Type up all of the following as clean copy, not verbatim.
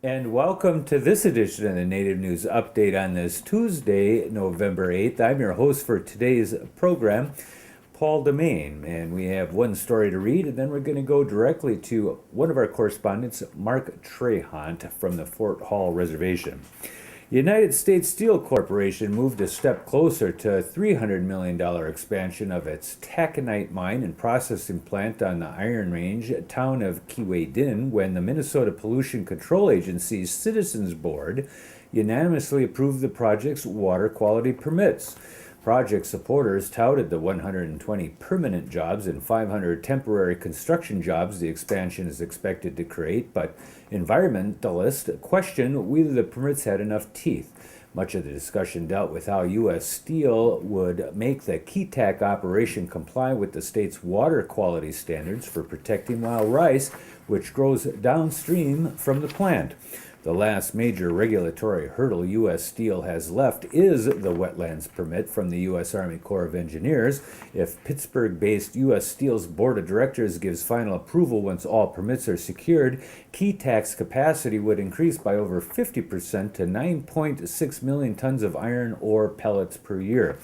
And welcome to this edition of the Native News Update on this Tuesday, November 8th. I'm your host for today's program, Paul DeMain, and we have one story to read, and then we're going to go directly to one of our correspondents, Mark Trahant from the Fort Hall Reservation. United States Steel Corporation moved a step closer to a $300 million expansion of its taconite mine and processing plant on the Iron Range town of Keewaydin when the Minnesota Pollution Control Agency's Citizens Board unanimously approved the project's water quality permits. Project supporters touted the 120 permanent jobs and 500 temporary construction jobs the expansion is expected to create, but environmentalists questioned whether the permits had enough teeth. Much of the discussion dealt with how U.S. Steel would make the Keetac operation comply with the state's water quality standards for protecting wild rice, which grows downstream from the plant. The last major regulatory hurdle U.S. Steel has left is the wetlands permit from the U.S. Army Corps of Engineers. If Pittsburgh-based U.S. Steel's board of directors gives final approval once all permits are secured, Keetac's capacity would increase by over 50% to 9.6 million tons of iron ore pellets per year.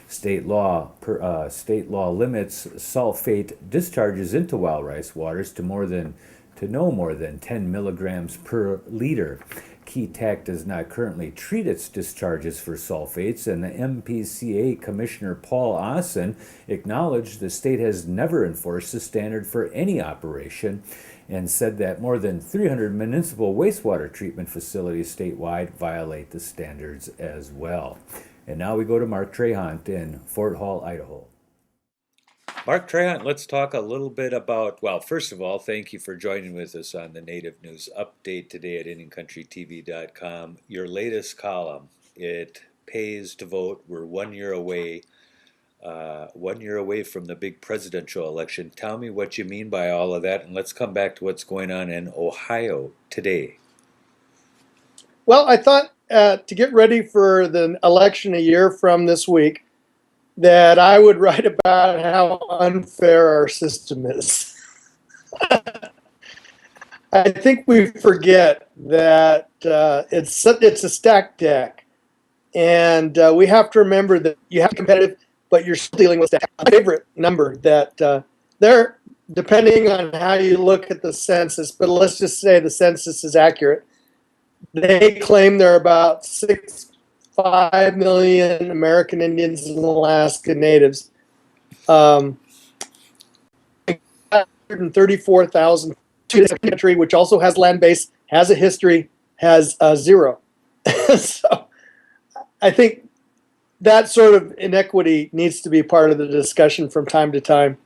State law limits sulfate discharges into wild rice waters to no more than 10 milligrams per liter. Keetac does not currently treat its discharges for sulfates, and the MPCA Commissioner Paul DeMain acknowledged the state has never enforced the standard for any operation and said that more than 300 municipal wastewater treatment facilities statewide violate the standards as well. And now we go to Mark Trahant in Fort Hall, Idaho. Mark Trahant, let's talk a little bit about, well, first of all, thank you for joining with us on the Native News Update today at IndianCountryTV.com. Your latest column, it pays to vote. We're 1 year away, 1 year away from the big presidential election. Tell me what you mean by all of that, and let's come back to what's going on in Ohio today. Well, I thought to get ready for the election a year from this week, that I would write about how unfair our system is. I think we forget that it's a stacked deck, and we have to remember that you have competitive, but you're still dealing with stacked. My favorite number that they're, depending on how you look at the census, but let's just say the census is accurate. They claim there are about 5 million American Indians and Alaska Natives. 134,000 to the country, which also has land base, has a history, has zero. So I think that sort of inequity needs to be part of the discussion from time to time.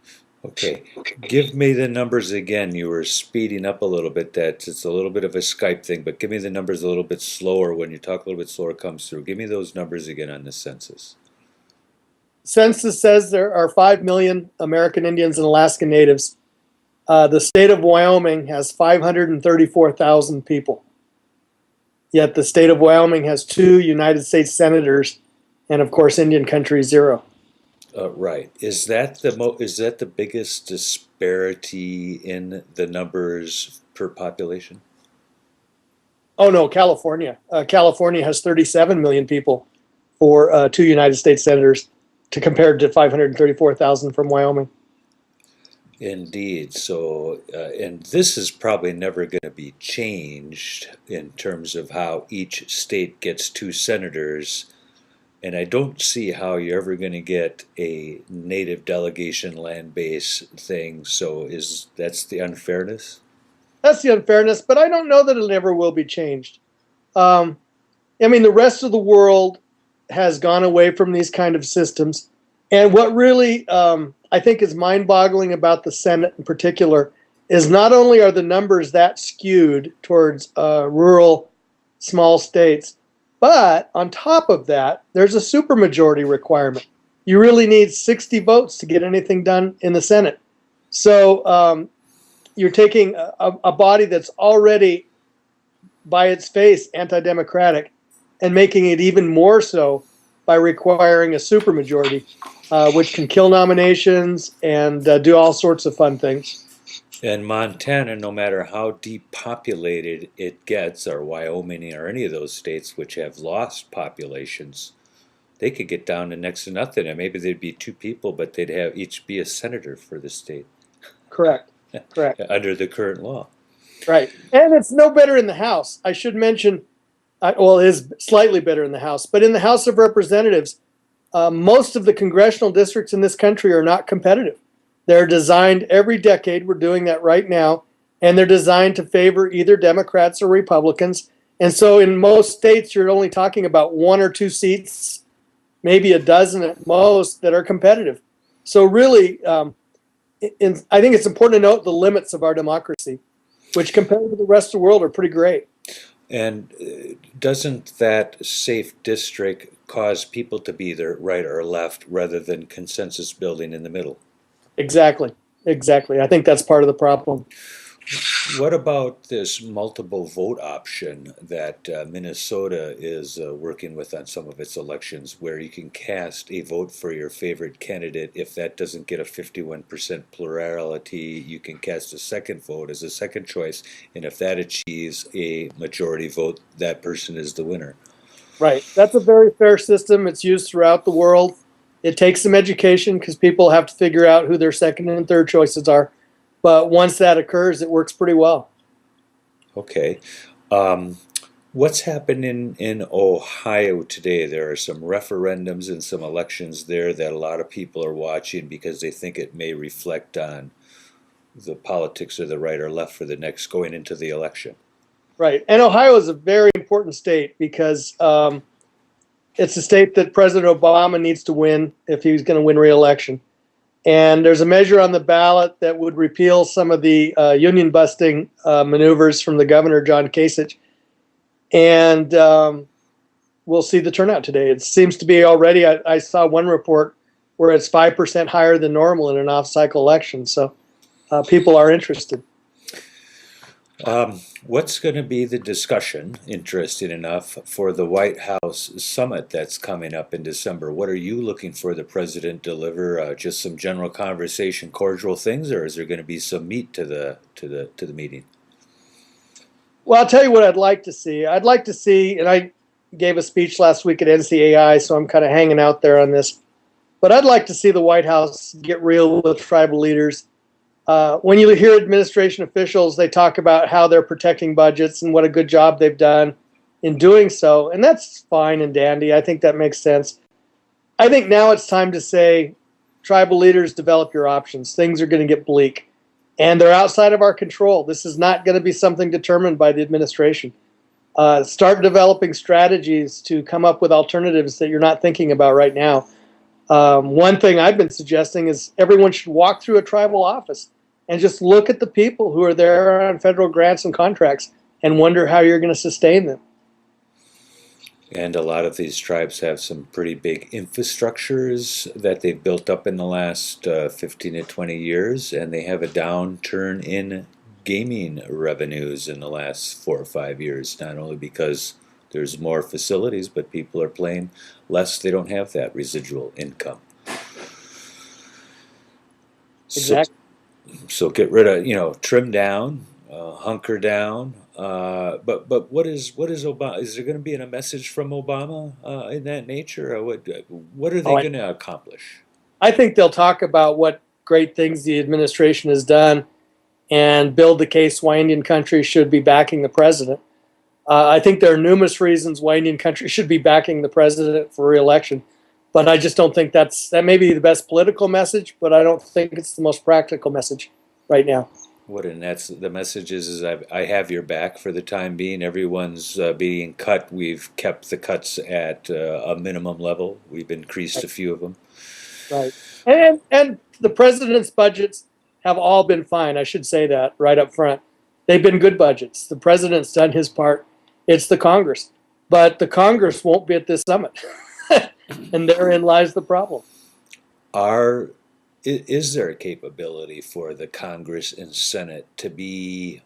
Okay, give me the numbers again. You were speeding up a little bit. It's a little bit of a Skype thing, but give me the numbers a little bit slower. When you talk a little bit slower, it comes through. Give me those numbers again on the census. Census says there are 5 million American Indians and Alaska Natives. The state of Wyoming has 534,000 people. Yet the state of Wyoming has 2 United States senators, and of course, Indian country 0. Right. Is that the biggest disparity in the numbers per population? Oh no, California. California has 37 million people for 2 United States senators, to compare to 534,000 from Wyoming. Indeed. So, and this is probably never going to be changed in terms of how each state gets 2 senators. And I don't see how you're ever going to get a native delegation land base thing. So that's the unfairness? That's the unfairness, but I don't know that it ever will be changed. I mean, the rest of the world has gone away from these kind of systems. And what really I think is mind-boggling about the Senate in particular is not only are the numbers that skewed towards rural, small states, but on top of that, there's a supermajority requirement. You really need 60 votes to get anything done in the Senate. So you're taking a body that's already, by its face, anti-democratic, and making it even more so by requiring a supermajority, which can kill nominations and do all sorts of fun things. And Montana, no matter how depopulated it gets, or Wyoming or any of those states which have lost populations, they could get down to next to nothing, and maybe there'd be two people, but they'd have each be a senator for the state Correct. Correct. under the current law. Right. And it's no better in the House. I should mention, well, it is slightly better in the House, but in the House of Representatives, most of the congressional districts in this country are not competitive. They're designed every decade. We're doing that right now. And they're designed to favor either Democrats or Republicans. And so in most states, you're only talking about one or two seats, maybe a dozen at most, that are competitive. So really, I think it's important to note the limits of our democracy, which compared to the rest of the world are pretty great. And doesn't that safe district cause people to be either right or left rather than consensus building in the middle? Exactly. Exactly. I think that's part of the problem. What about this multiple vote option that Minnesota is working with on some of its elections, where you can cast a vote for your favorite candidate? If that doesn't get a 51% plurality, you can cast a second vote as a second choice, and if that achieves a majority vote, that person is the winner. Right. That's a very fair system. It's used throughout the world. It takes some education because people have to figure out who their second and third choices are. But once that occurs, it works pretty well. Okay. What's happening in Ohio today? There are some referendums and some elections there that a lot of people are watching because they think it may reflect on the politics of the right or left for the next going into the election. Right. And Ohio is a very important state because it's a state that President Obama needs to win if he's going to win re-election. And there's a measure on the ballot that would repeal some of the union busting maneuvers from the governor, John Kasich. And we'll see the turnout today. It seems to be already, I saw one report where it's 5% higher than normal in an off-cycle election. So people are interested. What's going to be the discussion, interesting enough, for the White House summit that's coming up in December? What are you looking for the president to deliver? Just some general conversation, cordial things, or is there going to be some meat to the meeting? Well, I'll tell you what I'd like to see. I'd like to see, and I gave a speech last week at NCAI, so I'm kind of hanging out there on this. But I'd like to see the White House get real with tribal leaders. When you hear administration officials, they talk about how they're protecting budgets and what a good job they've done in doing so. And that's fine and dandy. I think that makes sense. I think now it's time to say, tribal leaders, develop your options. Things are going to get bleak. And they're outside of our control. This is not going to be something determined by the administration. Start developing strategies to come up with alternatives that you're not thinking about right now. One thing I've been suggesting is everyone should walk through a tribal office and just look at the people who are there on federal grants and contracts and wonder how you're going to sustain them. And a lot of these tribes have some pretty big infrastructures that they've built up in the last 15 to 20 years, and they have a downturn in gaming revenues in the last 4 or 5 years, not only because there's more facilities, but people are playing less. They don't have that residual income. Exactly. So get rid of, trim down, hunker down. But what is Obama? Is there going to be a message from Obama in that nature? Or what are they going to accomplish? I think they'll talk about what great things the administration has done and build the case why Indian country should be backing the president. I think there are numerous reasons why Indian country should be backing the president for re-election. But I just don't think that may be the best political message, but I don't think it's the most practical message right now. And that's the message is I have your back for the time being. Everyone's being cut. We've kept the cuts at a minimum level. We've increased a few of them. Right. And the president's budgets have all been fine. I should say that right up front. They've been good budgets. The president's done his part. It's the Congress. But the Congress won't be at this summit. And therein lies the problem. Is there a capability for the Congress and Senate to be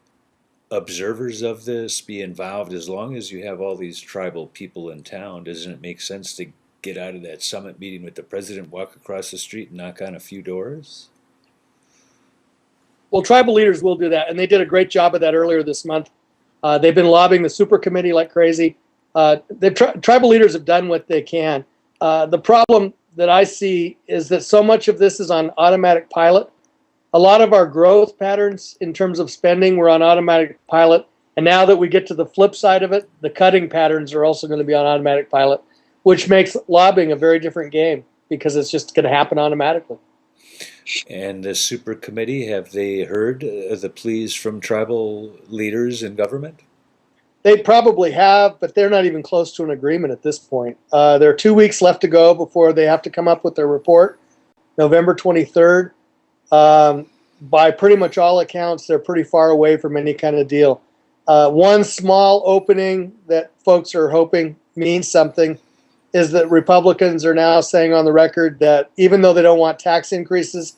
observers of this, be involved? As long as you have all these tribal people in town, doesn't it make sense to get out of that summit meeting with the president, walk across the street and knock on a few doors? Well, tribal leaders will do that, and they did a great job of that earlier this month. They've been lobbying the super committee like crazy. Tribal leaders have done what they can. The problem that I see is that so much of this is on automatic pilot. A lot of our growth patterns in terms of spending were on automatic pilot. And now that we get to the flip side of it, the cutting patterns are also going to be on automatic pilot, which makes lobbying a very different game because it's just going to happen automatically. And the super committee, have they heard the pleas from tribal leaders in government? They probably have, but they're not even close to an agreement at this point. There are 2 weeks left to go before they have to come up with their report, November 23rd. By pretty much all accounts, they're pretty far away from any kind of deal. One small opening that folks are hoping means something is that Republicans are now saying on the record that even though they don't want tax increases,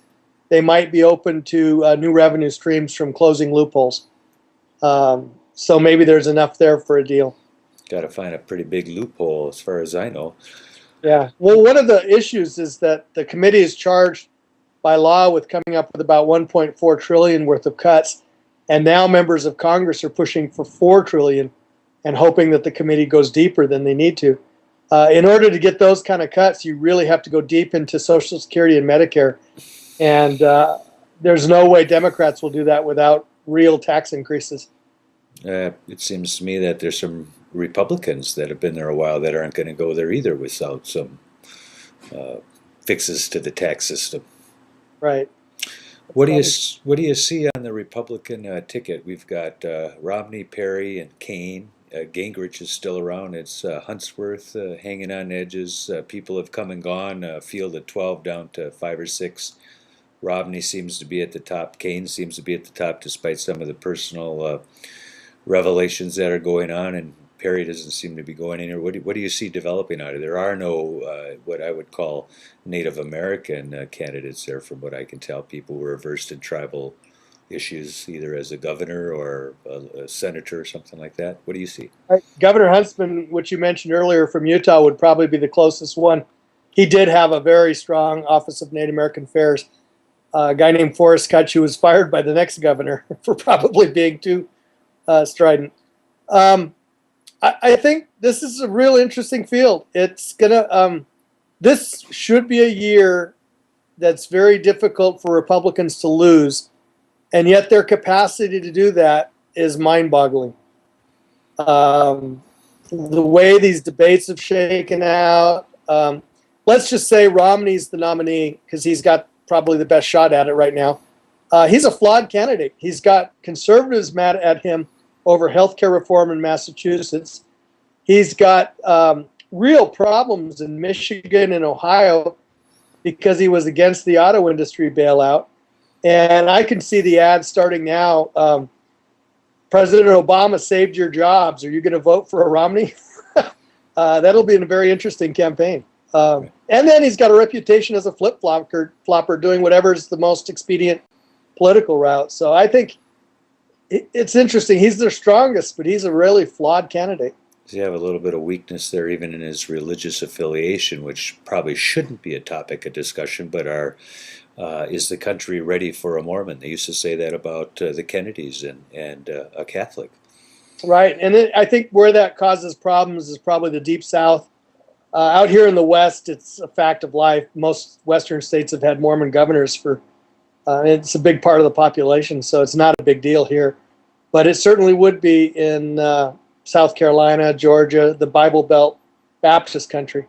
they might be open to new revenue streams from closing loopholes. So maybe there's enough there for a deal. Got to find a pretty big loophole as far as I know. Yeah. Well, one of the issues is that the committee is charged by law with coming up with about 1.4 trillion worth of cuts, and now members of Congress are pushing for 4 trillion and hoping that the committee goes deeper than they need to. In order to get those kind of cuts, you really have to go deep into Social Security and Medicare, and there's no way Democrats will do that without real tax increases. It seems to me that there's some Republicans that have been there a while that aren't going to go there either without some fixes to the tax system. Right. What do you see on the Republican ticket? We've got Romney, Perry, and Kane. Gingrich is still around. It's Huntsworth hanging on edges. People have come and gone. Field of 12 down to 5 or 6. Romney seems to be at the top. Kane seems to be at the top despite some of the personal revelations that are going on, and Perry doesn't seem to be going anywhere. What do you see developing out of there? There are no what I would call Native American candidates there, from what I can tell. People who are versed in tribal issues, either as a governor or a senator or something like that. What do you see? Governor Huntsman, which you mentioned earlier from Utah, would probably be the closest one. He did have a very strong Office of Native American Affairs. A guy named Forrest Kutch, who was fired by the next governor for probably being too strident. I think this is a real interesting field. It's gonna. This should be a year that's very difficult for Republicans to lose, and yet their capacity to do that is mind-boggling. The way these debates have shaken out. Let's just say Romney's the nominee because he's got probably the best shot at it right now. He's a flawed candidate. He's got conservatives mad at him over healthcare reform in Massachusetts. He's got real problems in Michigan and Ohio because he was against the auto industry bailout. And I can see the ads starting now. President Obama saved your jobs. Are you going to vote for a Romney? That'll be a very interesting campaign. And then he's got a reputation as a flip-flopper doing whatever is the most expedient political route. So I think it's interesting. He's their strongest, but he's a really flawed candidate. Does he have a little bit of weakness there, even in his religious affiliation, which probably shouldn't be a topic of discussion, but is the country ready for a Mormon? They used to say that about the Kennedys and a Catholic. Right, and I think where that causes problems is probably the Deep South. Out here in the West, it's a fact of life. Most Western states have had Mormon governors for, it's a big part of the population, so it's not a big deal here. But it certainly would be in South Carolina, Georgia, the Bible Belt, Baptist country.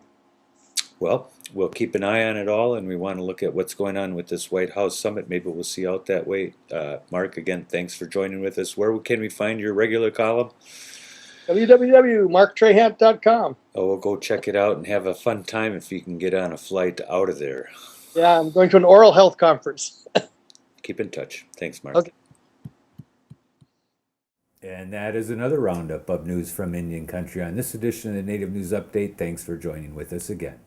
Well, we'll keep an eye on it all, and we want to look at what's going on with this White House summit. Maybe we'll see out that way. Mark, again, thanks for joining with us. Where can we find your regular column? www.marktrahant.com. Oh, we'll go check it out and have a fun time if you can get on a flight out of there. Yeah, I'm going to an oral health conference. Keep in touch. Thanks, Mark. Okay. And that is another roundup of news from Indian Country on this edition of the Native News Update. Thanks for joining with us again.